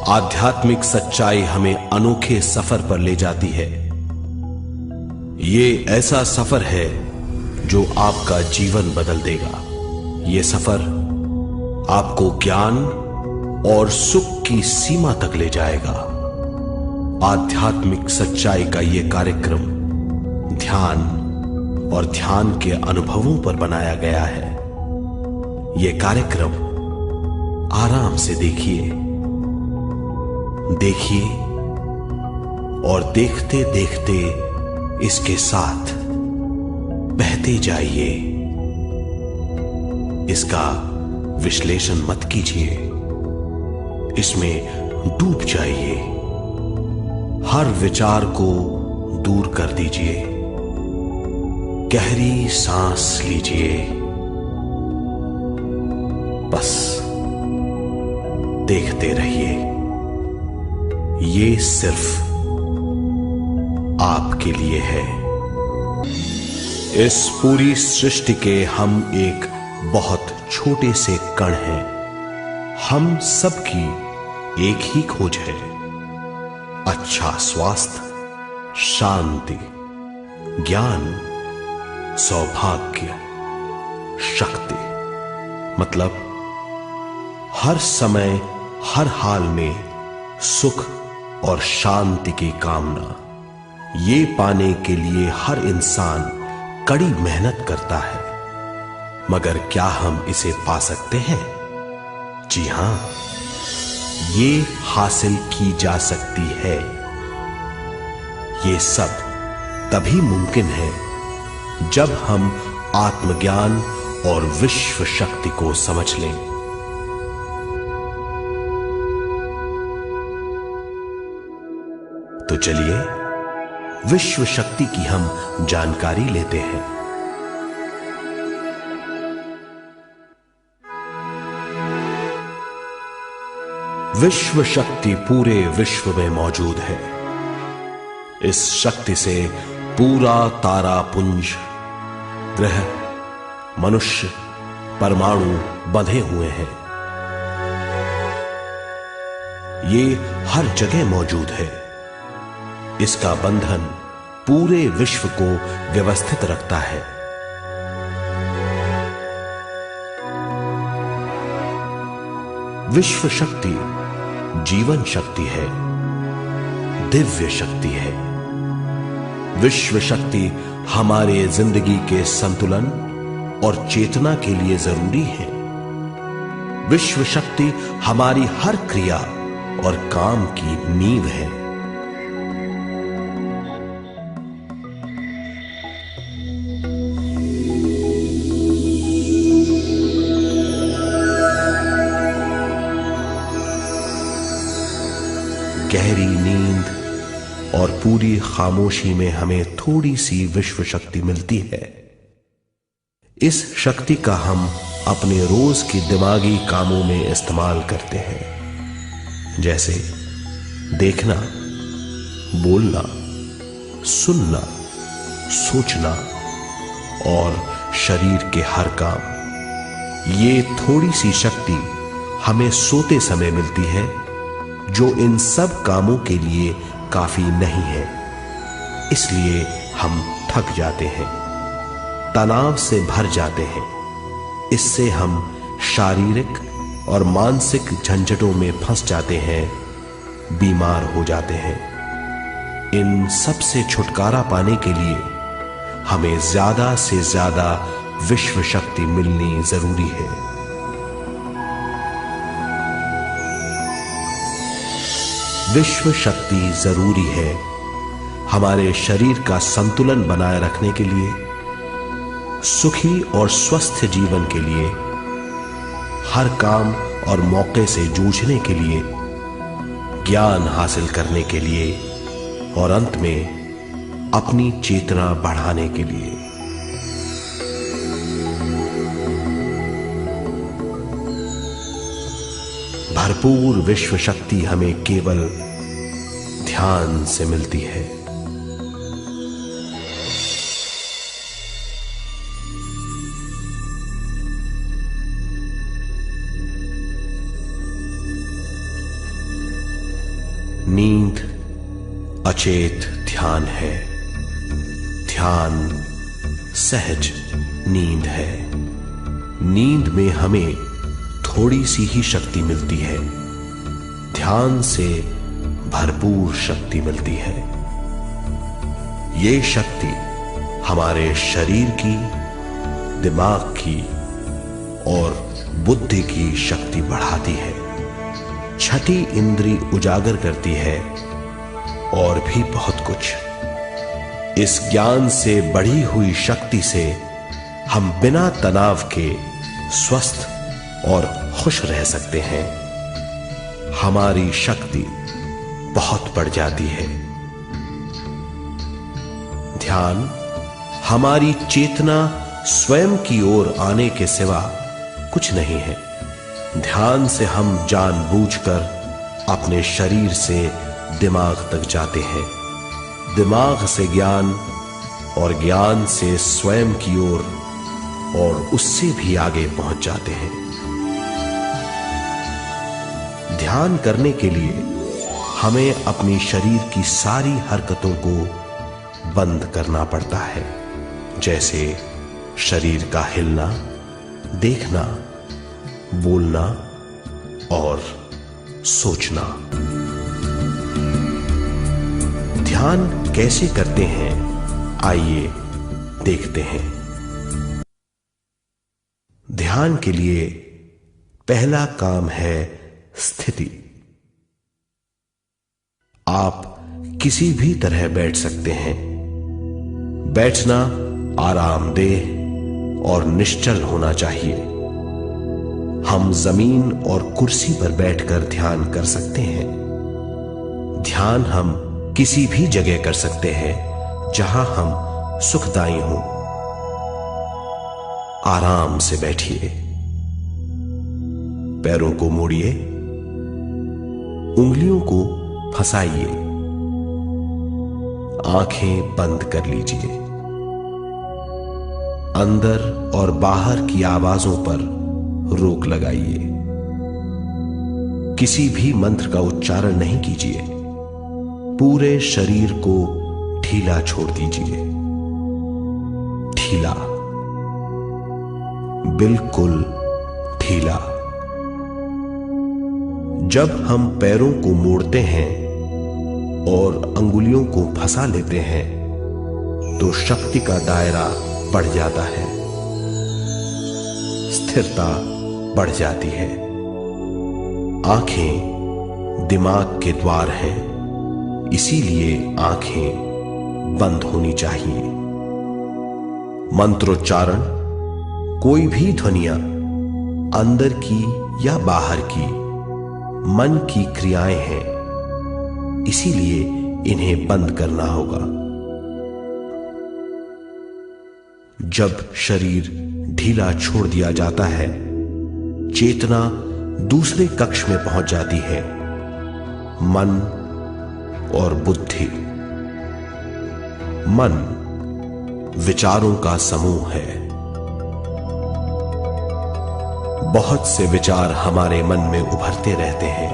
आध्यात्मिक सच्चाई हमें अनोखे सफर पर ले जाती है। ये ऐसा सफर है जो आपका जीवन बदल देगा। ये सफर आपको ज्ञान और सुख की सीमा तक ले जाएगा। आध्यात्मिक सच्चाई का यह कार्यक्रम ध्यान और ध्यान के अनुभवों पर बनाया गया है। यह कार्यक्रम आराम से देखिए और देखते देखते इसके साथ बहते जाइए। इसका विश्लेषण मत कीजिए, इसमें डूब जाइए। हर विचार को दूर कर दीजिए। गहरी सांस लीजिए। बस देखते रहिए। ये सिर्फ आपके लिए है। इस पूरी सृष्टि के हम एक बहुत छोटे से कण हैं। हम सबकी एक ही खोज है, अच्छा स्वास्थ्य, शांति, ज्ञान, सौभाग्य, शक्ति। मतलब हर समय हर हाल में सुख और शांति की कामना। ये पाने के लिए हर इंसान कड़ी मेहनत करता है, मगर क्या हम इसे पा सकते हैं? जी हां, ये हासिल की जा सकती है। ये सब तभी मुमकिन है जब हम आत्मज्ञान और विश्व शक्ति को समझ लें। तो चलिए विश्व शक्ति की हम जानकारी लेते हैं। विश्व शक्ति पूरे विश्व में मौजूद है। इस शक्ति से पूरा तारापुंज, ग्रह, मनुष्य, परमाणु बंधे हुए हैं। ये हर जगह मौजूद है। इसका बंधन पूरे विश्व को व्यवस्थित रखता है। विश्व शक्ति जीवन शक्ति है, दिव्य शक्ति है। विश्व शक्ति हमारे जिंदगी के संतुलन और चेतना के लिए जरूरी है। विश्व शक्ति हमारी हर क्रिया और काम की नींव है। गहरी नींद और पूरी खामोशी में हमें थोड़ी सी विश्व शक्ति मिलती है। इस शक्ति का हम अपने रोज के दिमागी कामों में इस्तेमाल करते हैं, जैसे देखना, बोलना, सुनना, सोचना और शरीर के हर काम। ये थोड़ी सी शक्ति हमें सोते समय मिलती है, जो इन सब कामों के लिए काफी नहीं है। इसलिए हम थक जाते हैं, तनाव से भर जाते हैं। इससे हम शारीरिक और मानसिक झंझटों में फंस जाते हैं, बीमार हो जाते हैं। इन सब से छुटकारा पाने के लिए हमें ज्यादा से ज्यादा विश्व शक्ति मिलनी जरूरी है। विश्व शक्ति जरूरी है हमारे शरीर का संतुलन बनाए रखने के लिए, सुखी और स्वस्थ जीवन के लिए, हर काम और मौके से जूझने के लिए, ज्ञान हासिल करने के लिए और अंत में अपनी चेतना बढ़ाने के लिए। भरपूर विश्व शक्ति हमें केवल ध्यान से मिलती है। नींद अचेत ध्यान है, ध्यान सहज नींद है। नींद में हमें थोड़ी सी ही शक्ति मिलती है, ध्यान से भरपूर शक्ति मिलती है। ये शक्ति हमारे शरीर की, दिमाग की और बुद्धि की शक्ति बढ़ाती है, छठी इंद्री उजागर करती है और भी बहुत कुछ। इस ज्ञान से बढ़ी हुई शक्ति से हम बिना तनाव के स्वस्थ और खुश रह सकते हैं। हमारी शक्ति बहुत बढ़ जाती है। ध्यान हमारी चेतना स्वयं की ओर आने के सिवा कुछ नहीं है। ध्यान से हम जानबूझकर अपने शरीर से दिमाग तक जाते हैं, दिमाग से ज्ञान और ज्ञान से स्वयं की ओर और उससे भी आगे पहुंच जाते हैं। ध्यान करने के लिए हमें अपनी शरीर की सारी हरकतों को बंद करना पड़ता है, जैसे शरीर का हिलना, देखना, बोलना और सोचना। ध्यान कैसे करते हैं, आइए देखते हैं। ध्यान के लिए पहला काम है स्थिति। आप किसी भी तरह बैठ सकते हैं। बैठना आरामदेह और निश्चल होना चाहिए। हम जमीन और कुर्सी पर बैठकर ध्यान कर सकते हैं। ध्यान हम किसी भी जगह कर सकते हैं जहां हम सुखदायी हों। आराम से बैठिए, पैरों को मोड़िए, उंगलियों को फंसाइए, आंखें बंद कर लीजिए। अंदर और बाहर की आवाजों पर रोक लगाइए। किसी भी मंत्र का उच्चारण नहीं कीजिए। पूरे शरीर को ढीला छोड़ दीजिए। ढीला, बिल्कुल ढीला। जब हम पैरों को मोड़ते हैं और अंगुलियों को फंसा लेते हैं तो शक्ति का दायरा बढ़ जाता है, स्थिरता बढ़ जाती है। आंखें दिमाग के द्वार हैं, इसीलिए आंखें बंद होनी चाहिए। मंत्रोच्चारण, कोई भी ध्वनियां अंदर की या बाहर की मन की क्रियाएं हैं, इसीलिए इन्हें बंद करना होगा। जब शरीर ढीला छोड़ दिया जाता है, चेतना दूसरे कक्ष में पहुंच जाती है। मन और बुद्धि। मन विचारों का समूह है। बहुत से विचार हमारे मन में उभरते रहते हैं।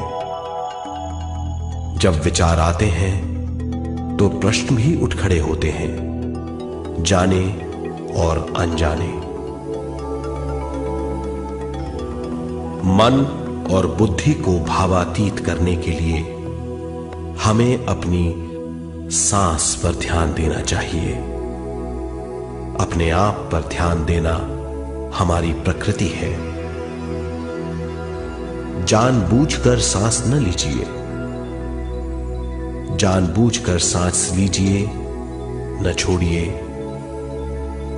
जब विचार आते हैं तो प्रश्न भी उठ खड़े होते हैं, जाने और अनजाने। मन और बुद्धि को भावातीत करने के लिए हमें अपनी सांस पर ध्यान देना चाहिए। अपने आप पर ध्यान देना हमारी प्रकृति है। जानबूझकर सांस न लीजिए। जानबूझकर सांस लीजिए, न छोड़िए।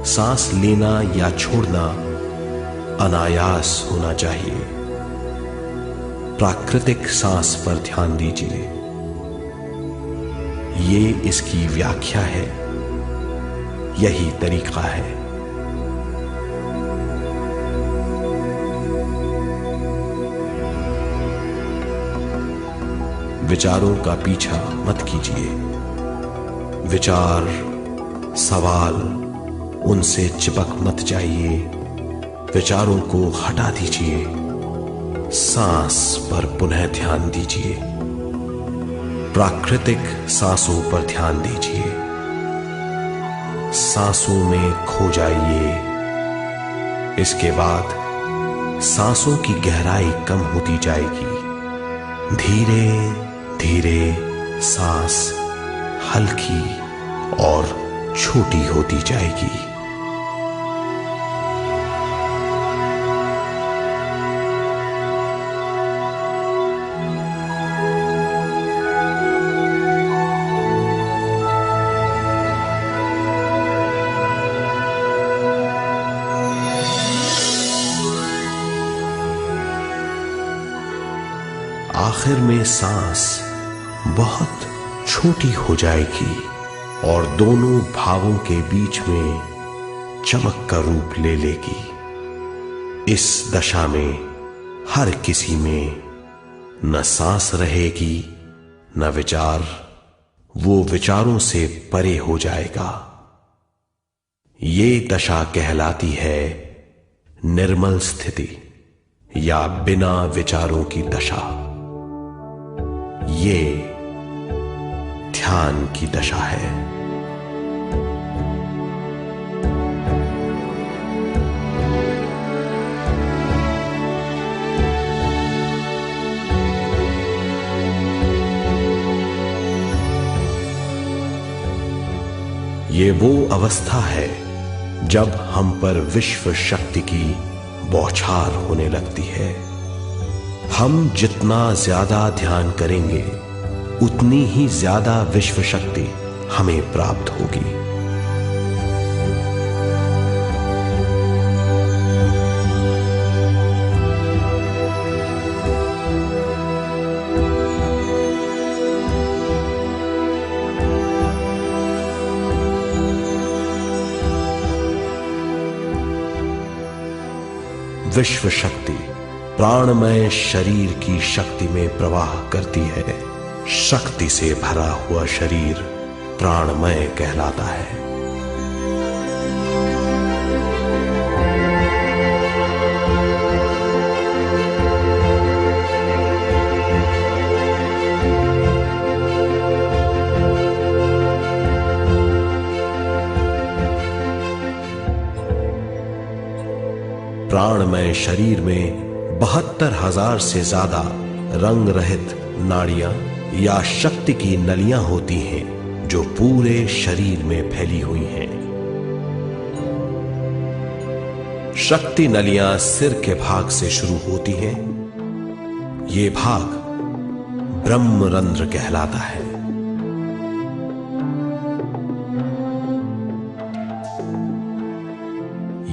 सांस लेना या छोड़ना अनायास होना चाहिए। प्राकृतिक सांस पर ध्यान दीजिए। ये इसकी व्याख्या है, यही तरीका है। विचारों का पीछा मत कीजिए। विचार, सवाल, उनसे चिपक मत जाइए। विचारों को हटा दीजिए। सांस पर पुनः ध्यान दीजिए। प्राकृतिक सांसों पर ध्यान दीजिए। सांसों में खो जाइए। इसके बाद सांसों की गहराई कम होती जाएगी। धीरे धीरे सांस हल्की और छोटी होती जाएगी। आखिर में सांस बहुत छोटी हो जाएगी और दोनों भावों के बीच में चमक का रूप ले लेगी। इस दशा में हर किसी में न सांस रहेगी न विचार, वो विचारों से परे हो जाएगा। ये दशा कहलाती है निर्मल स्थिति या बिना विचारों की दशा। ये ध्यान की दशा है। ये वो अवस्था है जब हम पर विश्व शक्ति की बौछार होने लगती है। हम जितना ज्यादा ध्यान करेंगे उतनी ही ज्यादा विश्व शक्ति हमें प्राप्त होगी। विश्व शक्ति प्राणमय शरीर की शक्ति में प्रवाह करती है। शक्ति से भरा हुआ शरीर प्राणमय कहलाता है। प्राणमय शरीर में 72,000 से ज्यादा रंग रहित नाड़ियां या शक्ति की नलियां होती हैं जो पूरे शरीर में फैली हुई हैं। शक्ति नलियां सिर के भाग से शुरू होती हैं। ये भाग ब्रह्मरंध्र कहलाता है।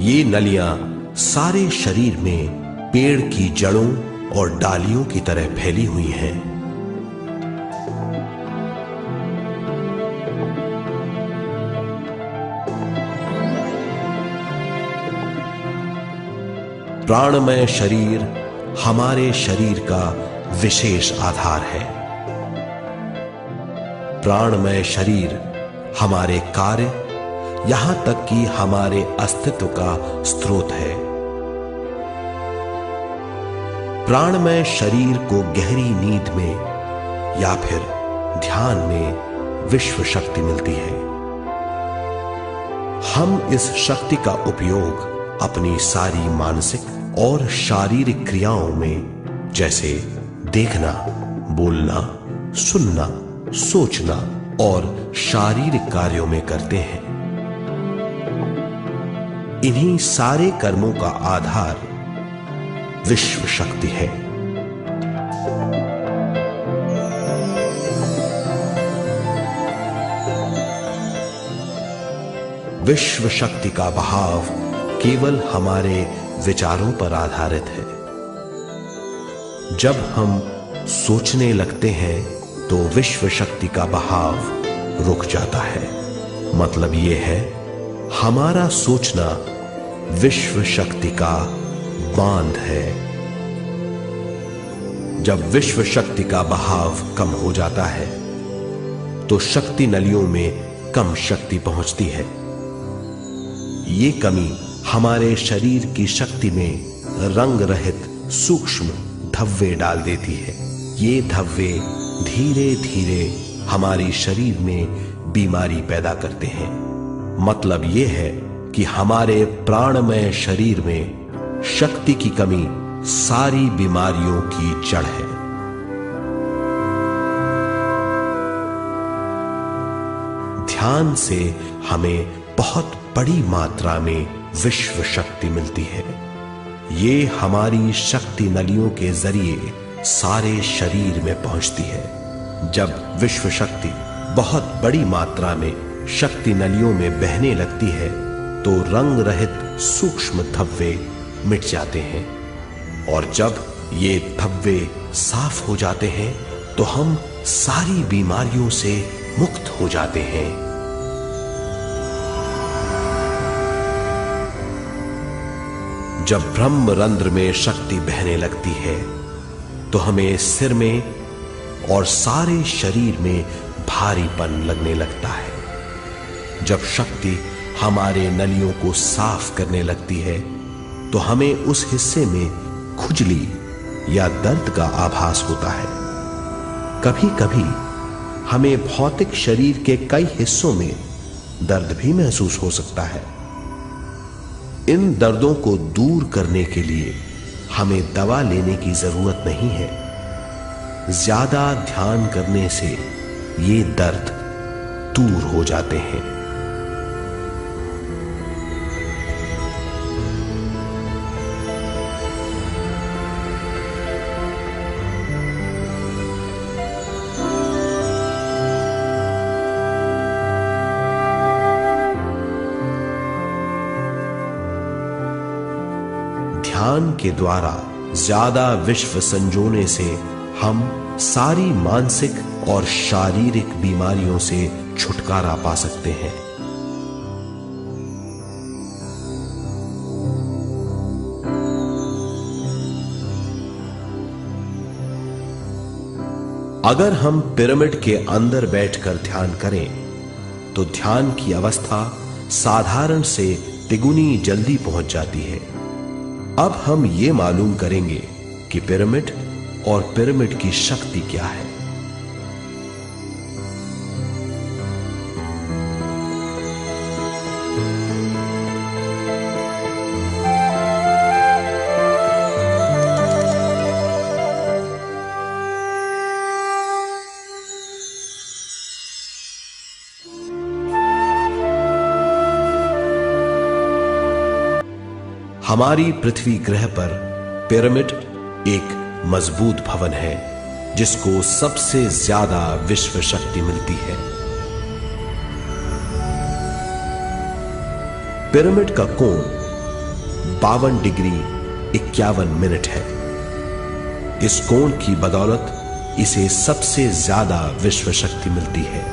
ये नलियां सारे शरीर में पेड़ की जड़ों और डालियों की तरह फैली हुई हैं। प्राणमय शरीर हमारे शरीर का विशेष आधार है। प्राणमय शरीर हमारे कार्य यहां तक कि हमारे अस्तित्व का स्रोत है। प्राणमय शरीर को गहरी नींद में या फिर ध्यान में विश्व शक्ति मिलती है। हम इस शक्ति का उपयोग अपनी सारी मानसिक और शारीरिक क्रियाओं में, जैसे देखना, बोलना, सुनना, सोचना और शारीरिक कार्यों में करते हैं। इन्हीं सारे कर्मों का आधार विश्व शक्ति है। विश्व शक्ति का बहाव केवल हमारे विचारों पर आधारित है। जब हम सोचने लगते हैं तो विश्व शक्ति का बहाव रुक जाता है। मतलब यह है, हमारा सोचना विश्व शक्ति का बांध है। जब विश्व शक्ति का बहाव कम हो जाता है तो शक्ति नलियों में कम शक्ति पहुंचती है। ये कमी हमारे शरीर की शक्ति में रंग रहित सूक्ष्म धब्बे डाल देती है। ये धब्बे धीरे धीरे हमारे शरीर में बीमारी पैदा करते हैं। मतलब यह है कि हमारे प्राणमय शरीर में शक्ति की कमी सारी बीमारियों की जड़ है। ध्यान से हमें बहुत बड़ी मात्रा में विश्व शक्ति मिलती है। ये हमारी शक्ति नलियों के जरिए सारे शरीर में पहुंचती है। जब विश्व शक्ति बहुत बड़ी मात्रा में शक्ति नलियों में बहने लगती है तो रंग रहित सूक्ष्म धब्बे मिट जाते हैं, और जब ये धब्बे साफ हो जाते हैं तो हम सारी बीमारियों से मुक्त हो जाते हैं। जब ब्रह्म रंध्र में शक्ति बहने लगती है तो हमें सिर में और सारे शरीर में भारीपन लगने लगता है। जब शक्ति हमारे नलियों को साफ करने लगती है तो हमें उस हिस्से में खुजली या दर्द का आभास होता है। कभी कभी हमें भौतिक शरीर के कई हिस्सों में दर्द भी महसूस हो सकता है। इन दर्दों को दूर करने के लिए हमें दवा लेने की जरूरत नहीं है। ज्यादा ध्यान करने से ये दर्द दूर हो जाते हैं। ध्यान के द्वारा ज्यादा विश्व संजोने से हम सारी मानसिक और शारीरिक बीमारियों से छुटकारा पा सकते हैं। अगर हम पिरामिड के अंदर बैठकर ध्यान करें तो ध्यान की अवस्था साधारण से तिगुनी जल्दी पहुंच जाती है। अब हम ये मालूम करेंगे कि पिरामिड और पिरामिड की शक्ति क्या है। हमारी पृथ्वी ग्रह पर पिरामिड एक मजबूत भवन है जिसको सबसे ज्यादा विश्व शक्ति मिलती है। पिरामिड का कोण 52 डिग्री 51 मिनट है। इस कोण की बदौलत इसे सबसे ज्यादा विश्व शक्ति मिलती है।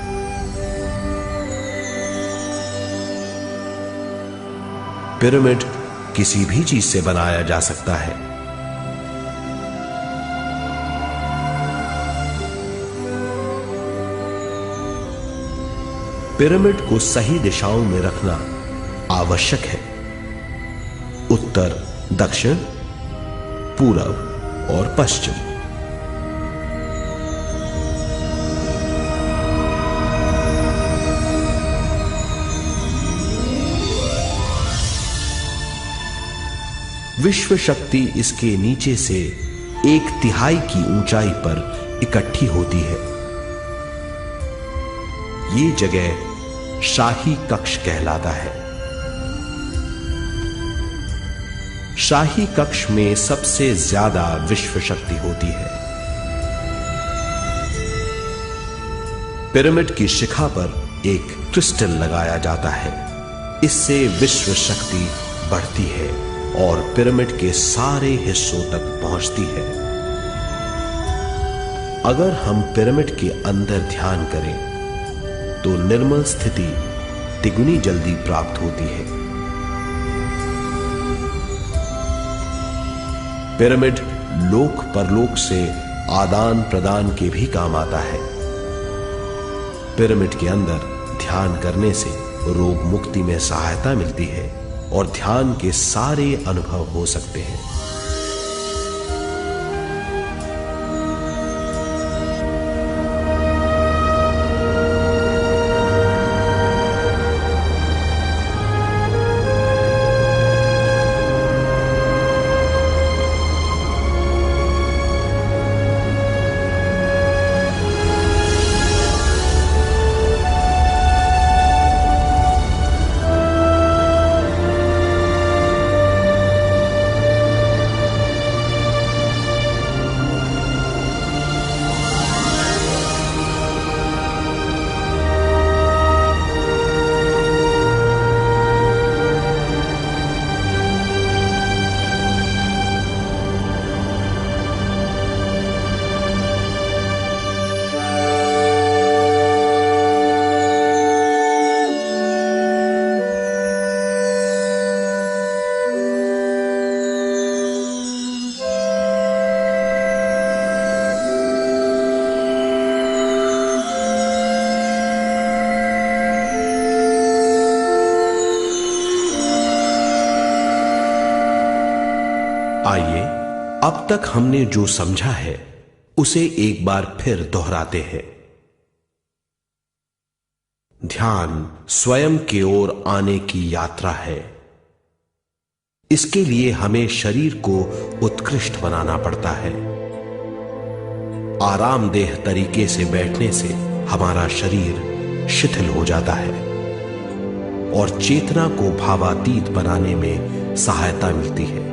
पिरामिड किसी भी चीज से बनाया जा सकता है। पिरामिड को सही दिशाओं में रखना आवश्यक है। उत्तर, दक्षिण, पूरब और पश्चिम। विश्व शक्ति इसके नीचे से 1/3 की ऊंचाई पर इकट्ठी होती है। ये जगह शाही कक्ष कहलाता है। शाही कक्ष में सबसे ज्यादा विश्व शक्ति होती है। पिरामिड की शिखा पर एक क्रिस्टल लगाया जाता है। इससे विश्व शक्ति बढ़ती है और पिरामिड के सारे हिस्सों तक पहुंचती है। अगर हम पिरामिड के अंदर ध्यान करें तो निर्मल स्थिति तिगुनी जल्दी प्राप्त होती है। पिरामिड लोक परलोक से आदान प्रदान के भी काम आता है। पिरामिड के अंदर ध्यान करने से रोग मुक्ति में सहायता मिलती है और ध्यान के सारे अनुभव हो सकते हैं। अब तक हमने जो समझा है उसे एक बार फिर दोहराते हैं। ध्यान स्वयं की ओर आने की यात्रा है। इसके लिए हमें शरीर को उत्कृष्ट बनाना पड़ता है। आरामदेह तरीके से बैठने से हमारा शरीर शिथिल हो जाता है और चेतना को भावातीत बनाने में सहायता मिलती है।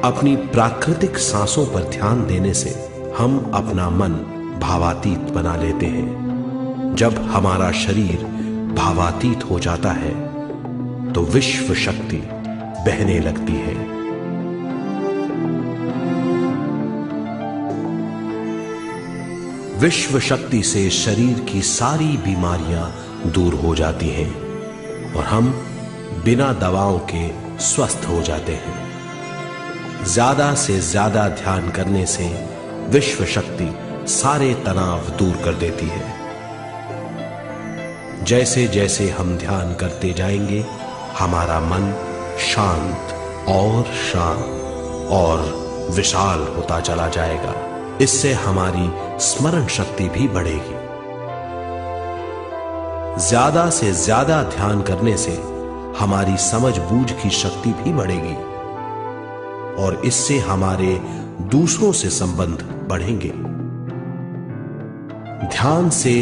अपनी प्राकृतिक सांसों पर ध्यान देने से हम अपना मन भावातीत बना लेते हैं। जब हमारा शरीर भावातीत हो जाता है तो विश्व शक्ति बहने लगती है। विश्व शक्ति से शरीर की सारी बीमारियां दूर हो जाती हैं और हम बिना दवाओं के स्वस्थ हो जाते हैं। ज्यादा से ज्यादा ध्यान करने से विश्व शक्ति सारे तनाव दूर कर देती है। जैसे जैसे हम ध्यान करते जाएंगे हमारा मन शांत और विशाल होता चला जाएगा। इससे हमारी स्मरण शक्ति भी बढ़ेगी। ज्यादा से ज्यादा ध्यान करने से हमारी समझ बूझ की शक्ति भी बढ़ेगी और इससे हमारे दूसरों से संबंध बढ़ेंगे। ध्यान से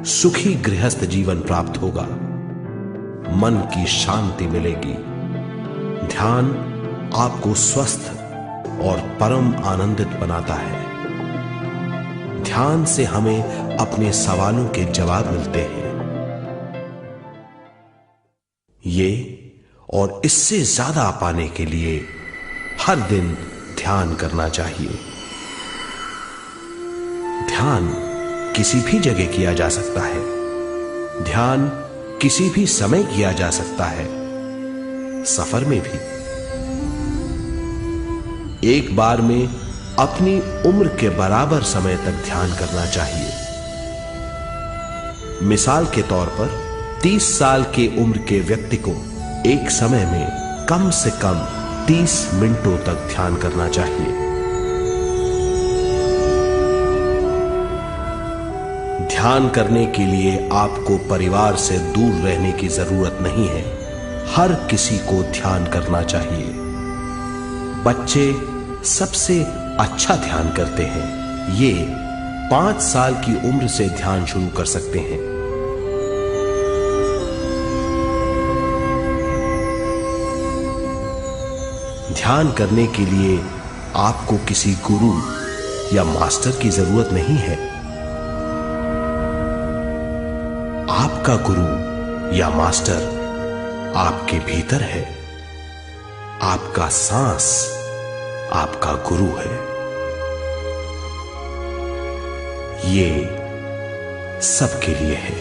सुखी गृहस्थ जीवन प्राप्त होगा, मन की शांति मिलेगी। ध्यान आपको स्वस्थ और परम आनंदित बनाता है। ध्यान से हमें अपने सवालों के जवाब मिलते हैं। ये और इससे ज्यादा पाने के लिए हर दिन ध्यान करना चाहिए। ध्यान किसी भी जगह किया जा सकता है। ध्यान किसी भी समय किया जा सकता है, सफर में भी। एक बार में अपनी उम्र के बराबर समय तक ध्यान करना चाहिए। मिसाल के तौर पर 30 साल की उम्र के व्यक्ति को एक समय में कम से कम 30 मिनटों तक ध्यान करना चाहिए। ध्यान करने के लिए आपको परिवार से दूर रहने की जरूरत नहीं है। हर किसी को ध्यान करना चाहिए। बच्चे सबसे अच्छा ध्यान करते हैं। ये 5 साल की उम्र से ध्यान शुरू कर सकते हैं। ध्यान करने के लिए आपको किसी गुरु या मास्टर की जरूरत नहीं है। आपका गुरु या मास्टर आपके भीतर है। आपका सांस आपका गुरु है। ये सबके लिए है।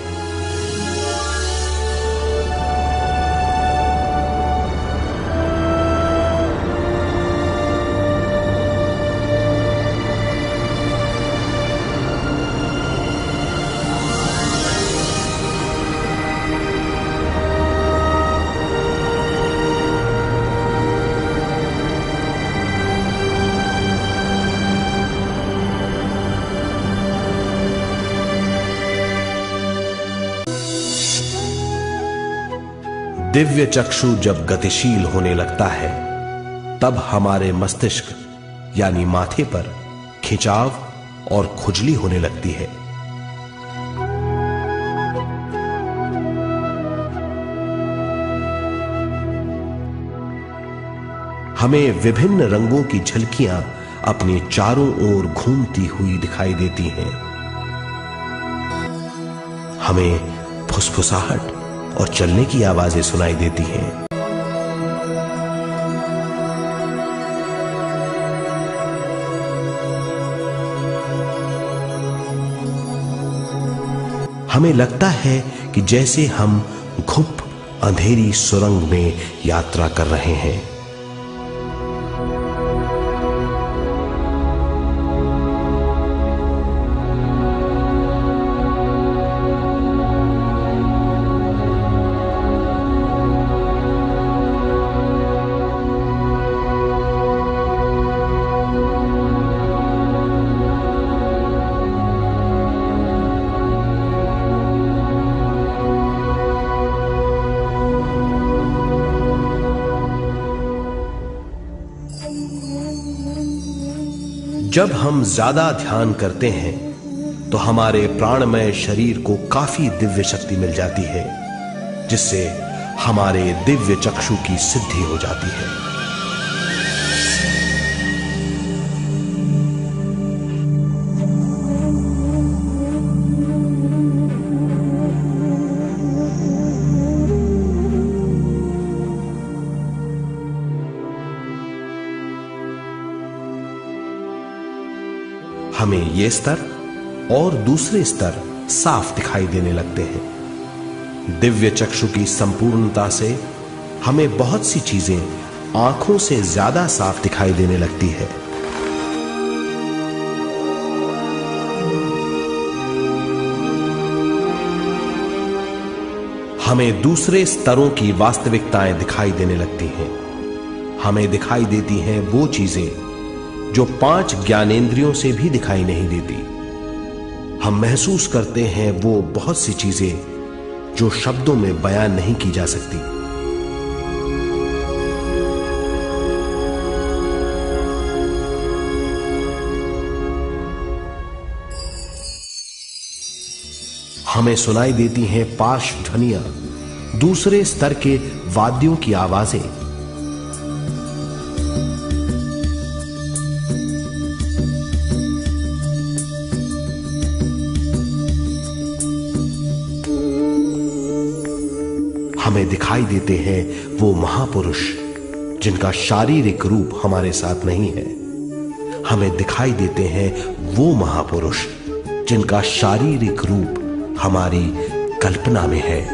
दिव्य चक्षु जब गतिशील होने लगता है तब हमारे मस्तिष्क यानी माथे पर खिंचाव और खुजली होने लगती है। हमें विभिन्न रंगों की झलकियां अपने चारों ओर घूमती हुई दिखाई देती हैं। हमें फुसफुसाहट और चलने की आवाजें सुनाई देती हैं। हमें लगता है कि जैसे हम घुप अंधेरी सुरंग में यात्रा कर रहे हैं। जब हम ज्यादा ध्यान करते हैं तो हमारे प्राणमय शरीर को काफी दिव्य शक्ति मिल जाती है, जिससे हमारे दिव्य चक्षु की सिद्धि हो जाती है। हमें ये स्तर और दूसरे स्तर साफ दिखाई देने लगते हैं। दिव्य चक्षु की संपूर्णता से हमें बहुत सी चीजें आंखों से ज्यादा साफ दिखाई देने लगती है। हमें दूसरे स्तरों की वास्तविकताएं दिखाई देने लगती हैं। हमें दिखाई देती हैं वो चीजें जो 5 ज्ञानेंद्रियों से भी दिखाई नहीं देती। हम महसूस करते हैं वो बहुत सी चीजें जो शब्दों में बयान नहीं की जा सकती। हमें सुनाई देती हैं पार्श्व ध्वनियां, दूसरे स्तर के वाद्यों की आवाजें। हमें दिखाई देते हैं वो महापुरुष जिनका शारीरिक रूप हमारे साथ नहीं है। हमें दिखाई देते हैं वो महापुरुष जिनका शारीरिक रूप हमारी कल्पना में है।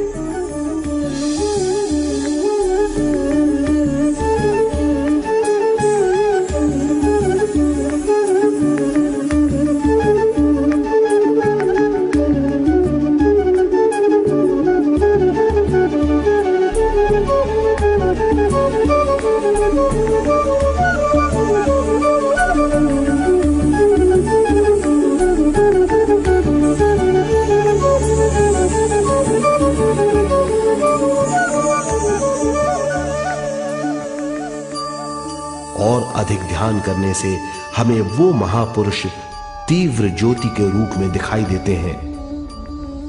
और अधिक ध्यान करने से हमें वो महापुरुष तीव्र ज्योति के रूप में दिखाई देते हैं।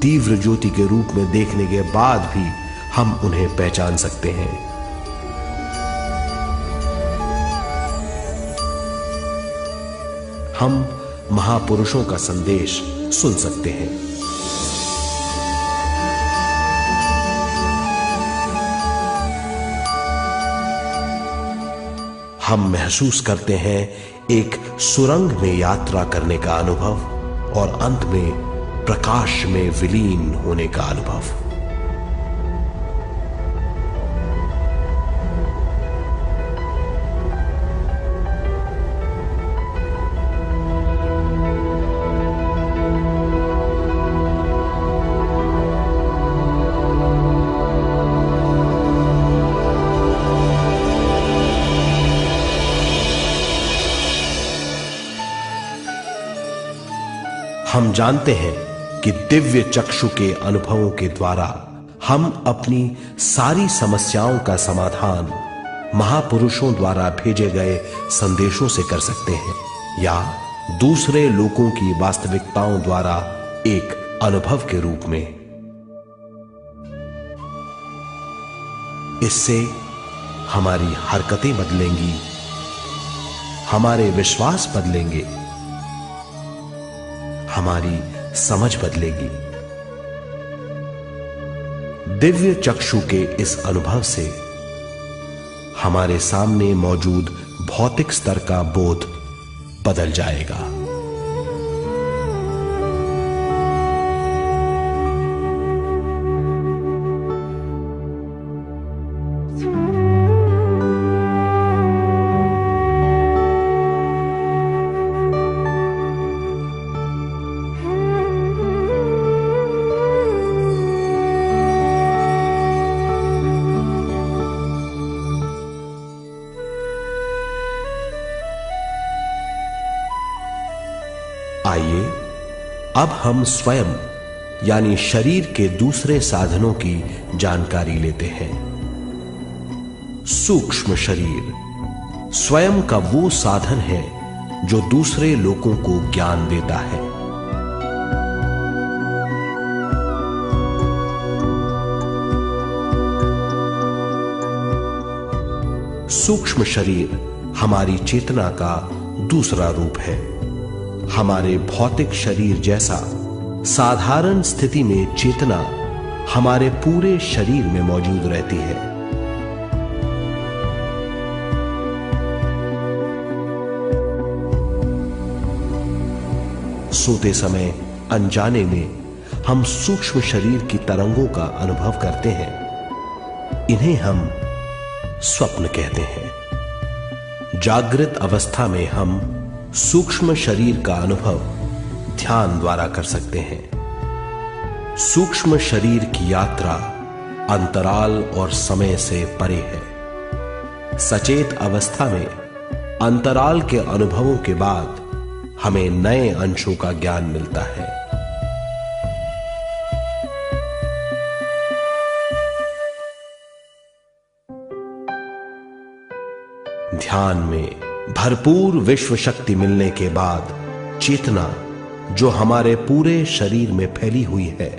तीव्र ज्योति के रूप में देखने के बाद भी हम उन्हें पहचान सकते हैं। हम महापुरुषों का संदेश सुन सकते हैं। हम महसूस करते हैं एक सुरंग में यात्रा करने का अनुभव और अंत में प्रकाश में विलीन होने का अनुभव। हम जानते हैं कि दिव्य चक्षु के अनुभवों के द्वारा हम अपनी सारी समस्याओं का समाधान महापुरुषों द्वारा भेजे गए संदेशों से कर सकते हैं या दूसरे लोगों की वास्तविकताओं द्वारा एक अनुभव के रूप में। इससे हमारी हरकतें बदलेंगी, हमारे विश्वास बदलेंगे, हमारी समझ बदलेगी। दिव्य चक्षु के इस अनुभव से हमारे सामने मौजूद भौतिक स्तर का बोध बदल जाएगा। आइए अब हम स्वयं यानी शरीर के दूसरे साधनों की जानकारी लेते हैं। सूक्ष्म शरीर स्वयं का वो साधन है जो दूसरे लोगों को ज्ञान देता है। सूक्ष्म शरीर हमारी चेतना का दूसरा रूप है। हमारे भौतिक शरीर जैसा साधारण स्थिति में चेतना हमारे पूरे शरीर में मौजूद रहती है। सोते समय अनजाने में हम सूक्ष्म शरीर की तरंगों का अनुभव करते हैं। इन्हें हम स्वप्न कहते हैं। जागृत अवस्था में हम सूक्ष्म शरीर का अनुभव ध्यान द्वारा कर सकते हैं। सूक्ष्म शरीर की यात्रा अंतराल और समय से परे है। सचेत अवस्था में अंतराल के अनुभवों के बाद हमें नए अंशों का ज्ञान मिलता है। ध्यान में भरपूर विश्व शक्ति मिलने के बाद चेतना जो हमारे पूरे शरीर में फैली हुई है,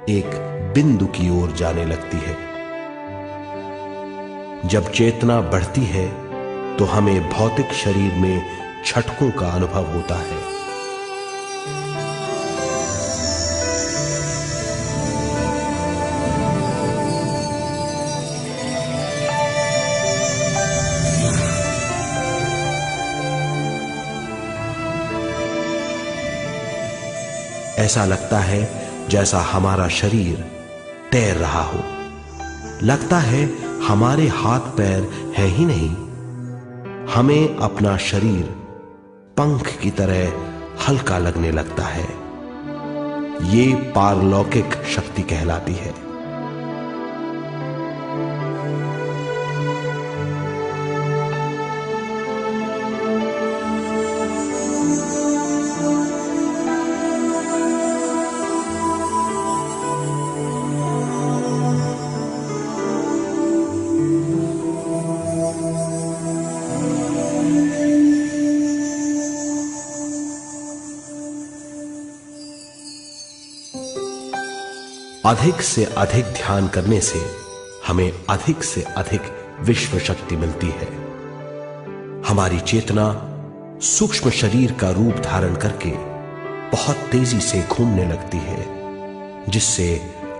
एक बिंदु की ओर जाने लगती है। जब चेतना बढ़ती है तो हमें भौतिक शरीर में झटकों का अनुभव होता है। ऐसा लगता है जैसा हमारा शरीर तैर रहा हो। लगता है हमारे हाथ पैर हैं ही नहीं। हमें अपना शरीर पंख की तरह हल्का लगने लगता है। ये पारलौकिक शक्ति कहलाती है। अधिक से अधिक ध्यान करने से हमें अधिक से अधिक विश्व शक्ति मिलती है। हमारी चेतना सूक्ष्म शरीर का रूप धारण करके बहुत तेजी से घूमने लगती है, जिससे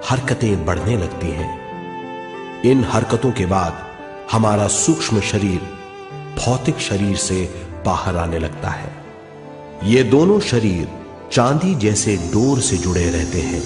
हरकतें बढ़ने लगती हैं। इन हरकतों के बाद हमारा सूक्ष्म शरीर भौतिक शरीर से बाहर आने लगता है। ये दोनों शरीर चांदी जैसे डोर से जुड़े रहते हैं।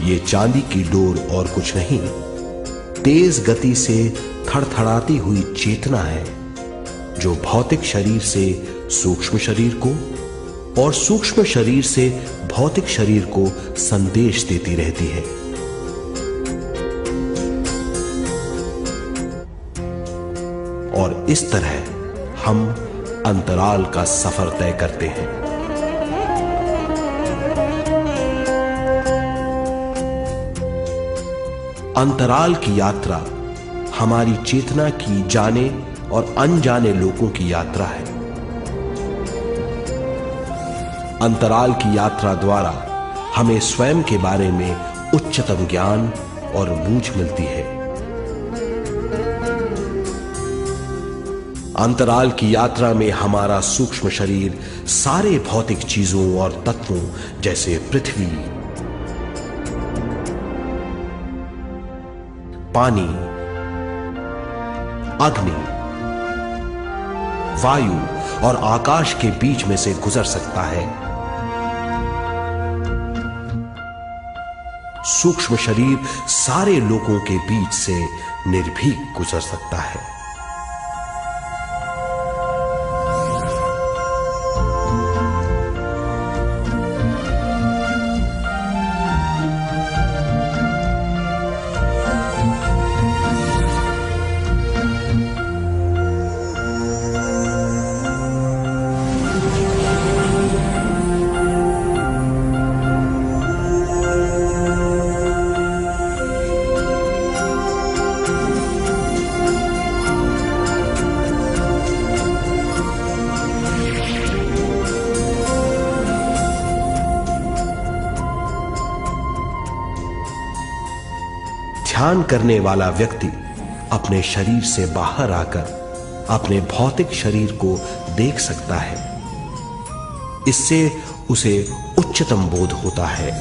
ये चांदी की डोर और कुछ नहीं, तेज गति से थड़थड़ाती हुई चेतना है, जो भौतिक शरीर से सूक्ष्म शरीर को और सूक्ष्म शरीर से भौतिक शरीर को संदेश देती रहती है। और इस तरह हम अंतराल का सफर तय करते हैं। अंतराल की यात्रा हमारी चेतना की जाने और अनजाने लोगों की यात्रा है। अंतराल की यात्रा द्वारा हमें स्वयं के बारे में उच्चतम ज्ञान और बूझ मिलती है। अंतराल की यात्रा में हमारा सूक्ष्म शरीर सारे भौतिक चीजों और तत्वों जैसे पृथ्वी, पानी, अग्नि, वायु और आकाश के बीच में से गुजर सकता है। सूक्ष्म शरीर सारे लोगों के बीच से निर्भीक गुजर सकता है। ध्यान करने वाला व्यक्ति अपने शरीर से बाहर आकर अपने भौतिक शरीर को देख सकता है। इससे उसे उच्चतम बोध होता है।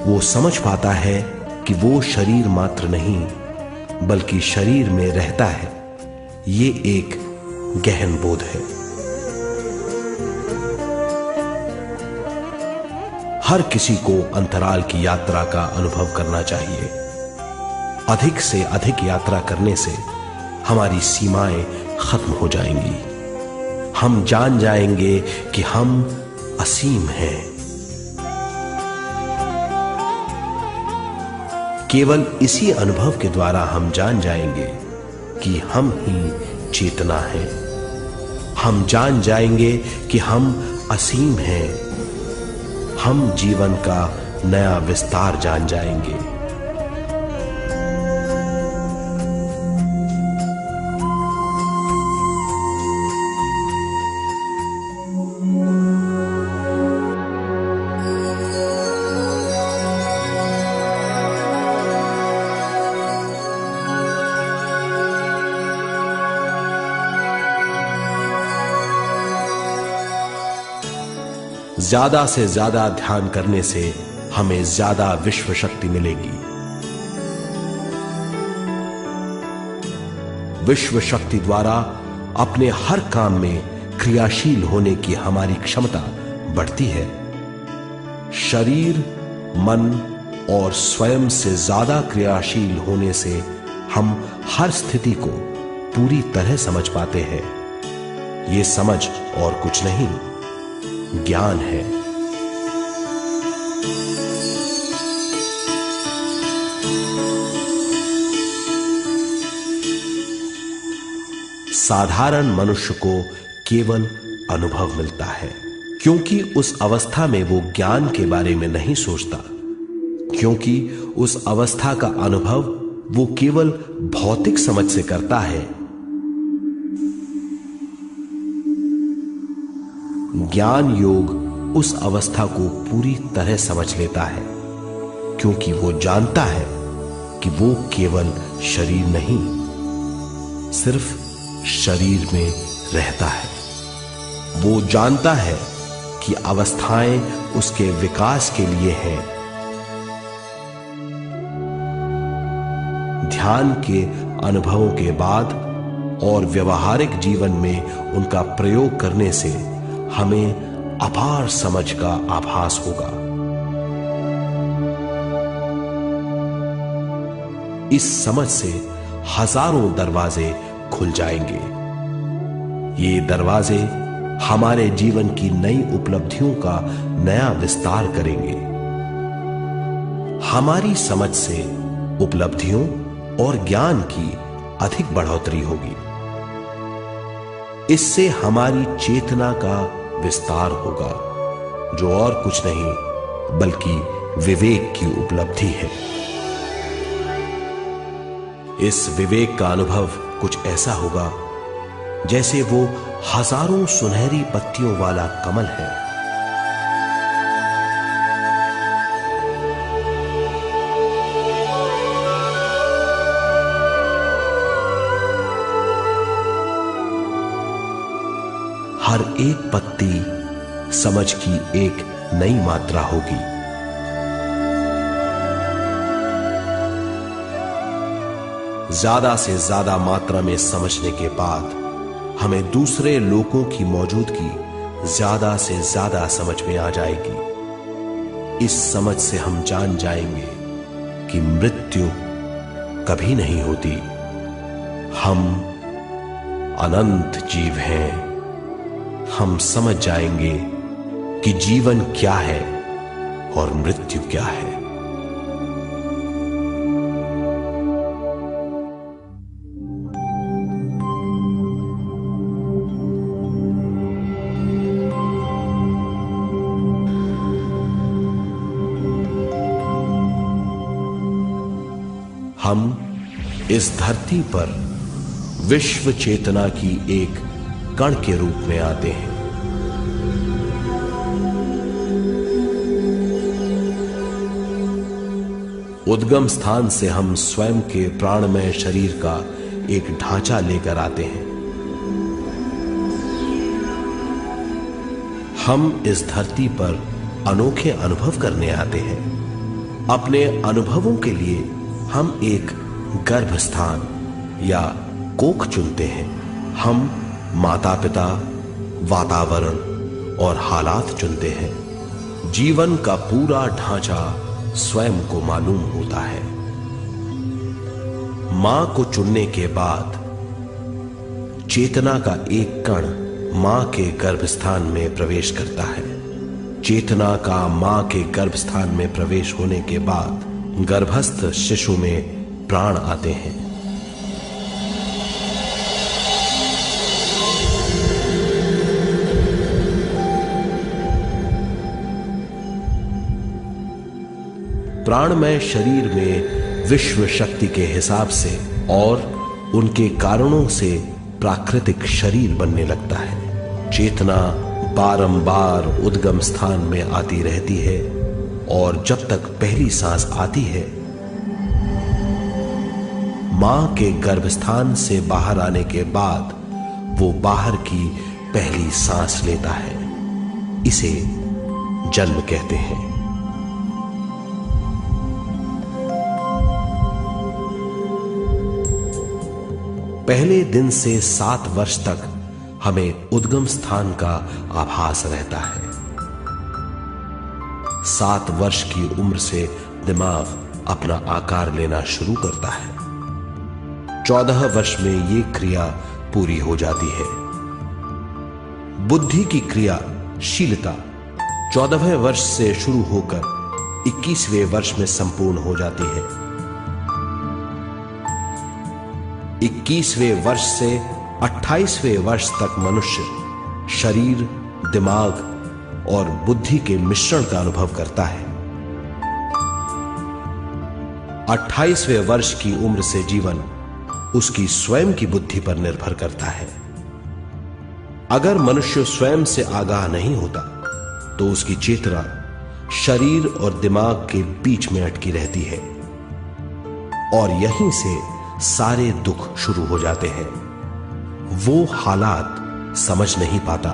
वो समझ पाता है कि वो शरीर मात्र नहीं बल्कि शरीर में रहता है। ये एक गहन बोध है। हर किसी को अंतराल की यात्रा का अनुभव करना चाहिए। अधिक से अधिक यात्रा करने से हमारी सीमाएं खत्म हो जाएंगी। हम जान जाएंगे कि हम असीम हैं। केवल इसी अनुभव के द्वारा हम जान जाएंगे कि हम ही चेतना हैं। हम जान जाएंगे कि हम असीम हैं। हम जीवन का नया विस्तार जान जाएंगे। ज्यादा से ज्यादा ध्यान करने से हमें ज्यादा विश्व शक्ति मिलेगी। विश्व शक्ति द्वारा अपने हर काम में क्रियाशील होने की हमारी क्षमता बढ़ती है। शरीर, मन और स्वयं से ज्यादा क्रियाशील होने से हम हर स्थिति को पूरी तरह समझ पाते हैं। ये समझ और कुछ नहीं, ज्ञान है। साधारण मनुष्य को केवल अनुभव मिलता है, क्योंकि उस अवस्था में वो ज्ञान के बारे में नहीं सोचता, क्योंकि उस अवस्था का अनुभव वो केवल भौतिक समझ से करता है। ज्ञान योग उस अवस्था को पूरी तरह समझ लेता है, क्योंकि वो जानता है कि वो केवल शरीर नहीं, सिर्फ शरीर में रहता है। वो जानता है कि अवस्थाएं उसके विकास के लिए हैं। ध्यान के अनुभवों के बाद और व्यवहारिक जीवन में उनका प्रयोग करने से हमें अपार समझ का आभास होगा। इस समझ से हजारों दरवाजे खुल जाएंगे। ये दरवाजे हमारे जीवन की नई उपलब्धियों का नया विस्तार करेंगे। हमारी समझ से उपलब्धियों और ज्ञान की अधिक बढ़ोतरी होगी। इससे हमारी चेतना का विस्तार होगा, जो और कुछ नहीं बल्कि विवेक की उपलब्धि है। इस विवेक का अनुभव कुछ ऐसा होगा जैसे वो हजारों सुनहरी पत्तियों वाला कमल है। हर एक पत्ती समझ की एक नई मात्रा होगी। ज्यादा से ज्यादा मात्रा में समझने के बाद हमें दूसरे लोगों की मौजूदगी ज्यादा से ज्यादा समझ में आ जाएगी। इस समझ से हम जान जाएंगे कि मृत्यु कभी नहीं होती। हम अनंत जीव हैं। हम समझ जाएंगे कि जीवन क्या है और मृत्यु क्या है। हम इस धरती पर विश्व चेतना की एक कण के रूप में आते हैं। उद्गम स्थान से हम स्वयं के प्राणमय शरीर का एक ढांचा लेकर आते हैं। हम इस धरती पर अनोखे अनुभव करने आते हैं। अपने अनुभवों के लिए हम एक गर्भ स्थान या कोख चुनते हैं। हम माता पिता, वातावरण और हालात चुनते हैं। जीवन का पूरा ढांचा स्वयं को मालूम होता है। मां को चुनने के बाद चेतना का एक कण मां के गर्भस्थान में प्रवेश करता है। चेतना का मां के गर्भस्थान में प्रवेश होने के बाद गर्भस्थ शिशु में प्राण आते हैं। प्राणमय शरीर में विश्व शक्ति के हिसाब से और उनके कारणों से प्राकृतिक शरीर बनने लगता है। चेतना बारंबार उद्गम स्थान में आती रहती है और जब तक पहली सांस आती है, मां के गर्भस्थान से बाहर आने के बाद वो बाहर की पहली सांस लेता है। इसे जन्म कहते हैं। पहले दिन से 7 वर्ष तक हमें उद्गम स्थान का आभास रहता है। 7 वर्ष की उम्र से दिमाग अपना आकार लेना शुरू करता है। 14 वर्ष में यह क्रिया पूरी हो जाती है। बुद्धि की क्रियाशीलता 14वें वर्ष से शुरू होकर 21वें वर्ष में संपूर्ण हो जाती है। 21वें वर्ष से 28वें वर्ष तक मनुष्य शरीर, दिमाग और बुद्धि के मिश्रण का अनुभव करता है। 28वें वर्ष की उम्र से जीवन उसकी स्वयं की बुद्धि पर निर्भर करता है। अगर मनुष्य स्वयं से आगाह नहीं होता तो उसकी चेतना शरीर और दिमाग के बीच में अटकी रहती है और यहीं से सारे दुख शुरू हो जाते हैं। वो हालात समझ नहीं पाता,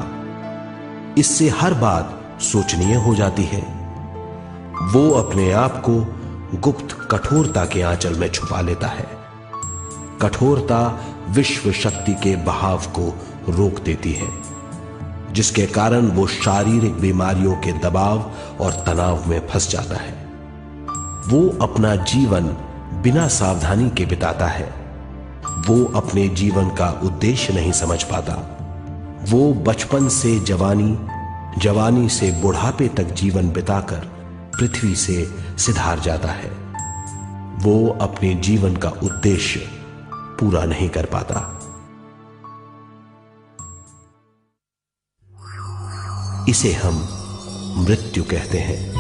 इससे हर बात सोचनीय हो जाती है। वो अपने आप को गुप्त कठोरता के आंचल में छुपा लेता है। कठोरता विश्व शक्ति के बहाव को रोक देती है, जिसके कारण वो शारीरिक बीमारियों के दबाव और तनाव में फंस जाता है। वो अपना जीवन बिना सावधानी के बिताता है। वो अपने जीवन का उद्देश्य नहीं समझ पाता। वो बचपन से जवानी, जवानी से बुढ़ापे तक जीवन बिताकर पृथ्वी से सिधार जाता है। वो अपने जीवन का उद्देश्य पूरा नहीं कर पाता। इसे हम मृत्यु कहते हैं।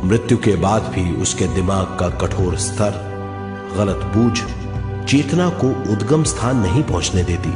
मृत्यु के बाद भी उसके दिमाग का कठोर स्तर, गलत बूझ चेतना को उद्गम स्थान नहीं पहुंचने देती।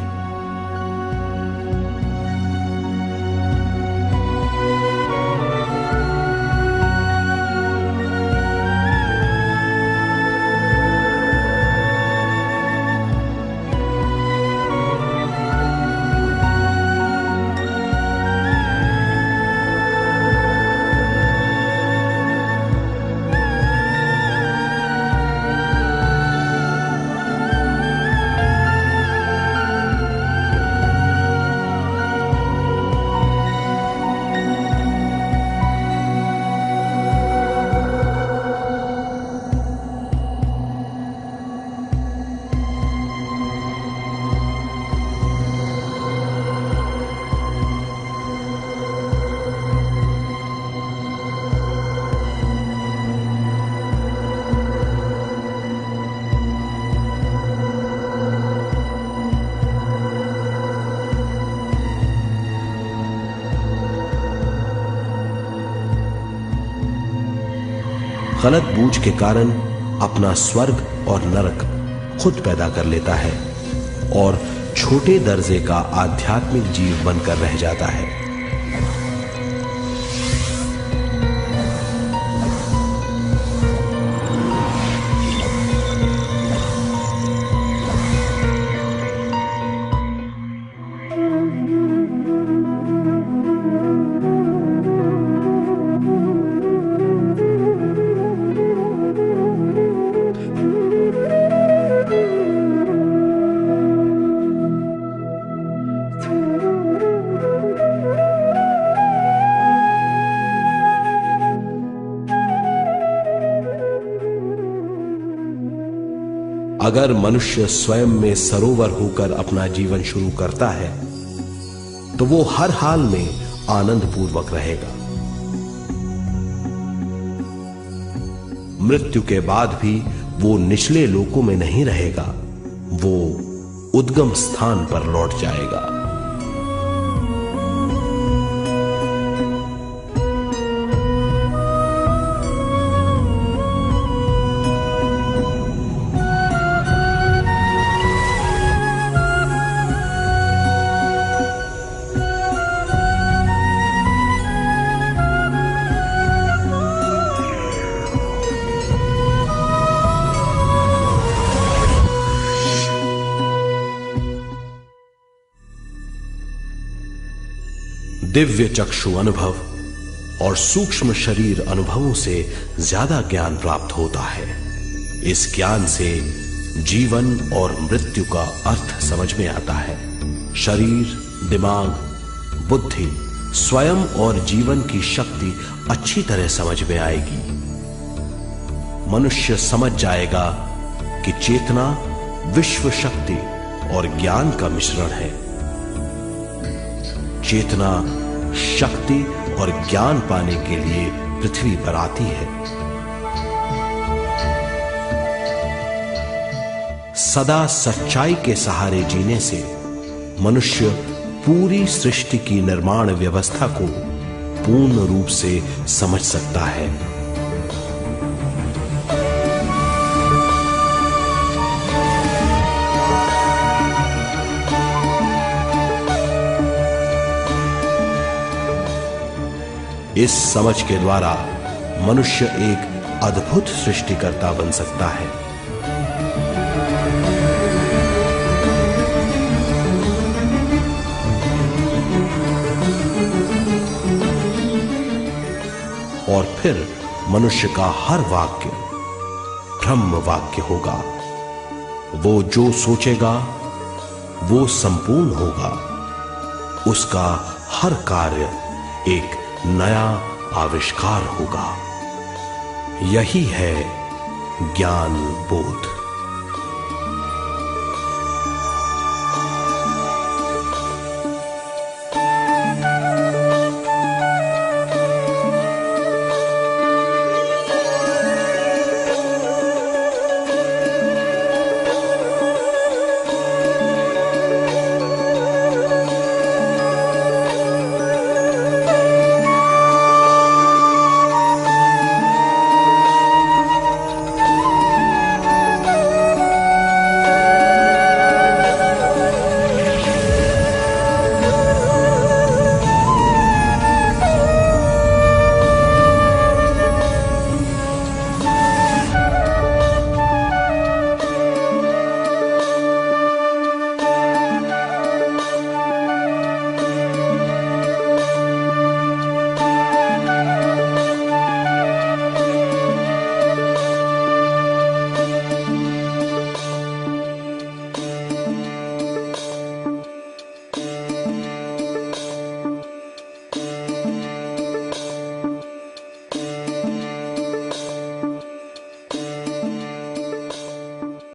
गलत बूझ के कारण अपना स्वर्ग और नरक खुद पैदा कर लेता है और छोटे दर्जे का आध्यात्मिक जीव बनकर रह जाता है। अगर मनुष्य स्वयं में सरोवर होकर अपना जीवन शुरू करता है तो वो हर हाल में आनंद पूर्वक रहेगा। मृत्यु के बाद भी वो निचले लोकों में नहीं रहेगा, वो उद्गम स्थान पर लौट जाएगा। दिव्य चक्षु अनुभव और सूक्ष्म शरीर अनुभवों से ज्यादा ज्ञान प्राप्त होता है। इस ज्ञान से जीवन और मृत्यु का अर्थ समझ में आता है। शरीर, दिमाग, बुद्धि, स्वयं और जीवन की शक्ति अच्छी तरह समझ में आएगी। मनुष्य समझ जाएगा कि चेतना विश्व शक्ति और ज्ञान का मिश्रण है। चेतना शक्ति और ज्ञान पाने के लिए पृथ्वी पर आती है। सदा सच्चाई के सहारे जीने से मनुष्य पूरी सृष्टि की निर्माण व्यवस्था को पूर्ण रूप से समझ सकता है। इस समझ के द्वारा मनुष्य एक अद्भुत सृष्टिकर्ता बन सकता है। और फिर मनुष्य का हर वाक्य ब्रह्म वाक्य होगा। वो जो सोचेगा वो संपूर्ण होगा। उसका हर कार्य एक नया आविष्कार होगा। यही है ज्ञान बोध।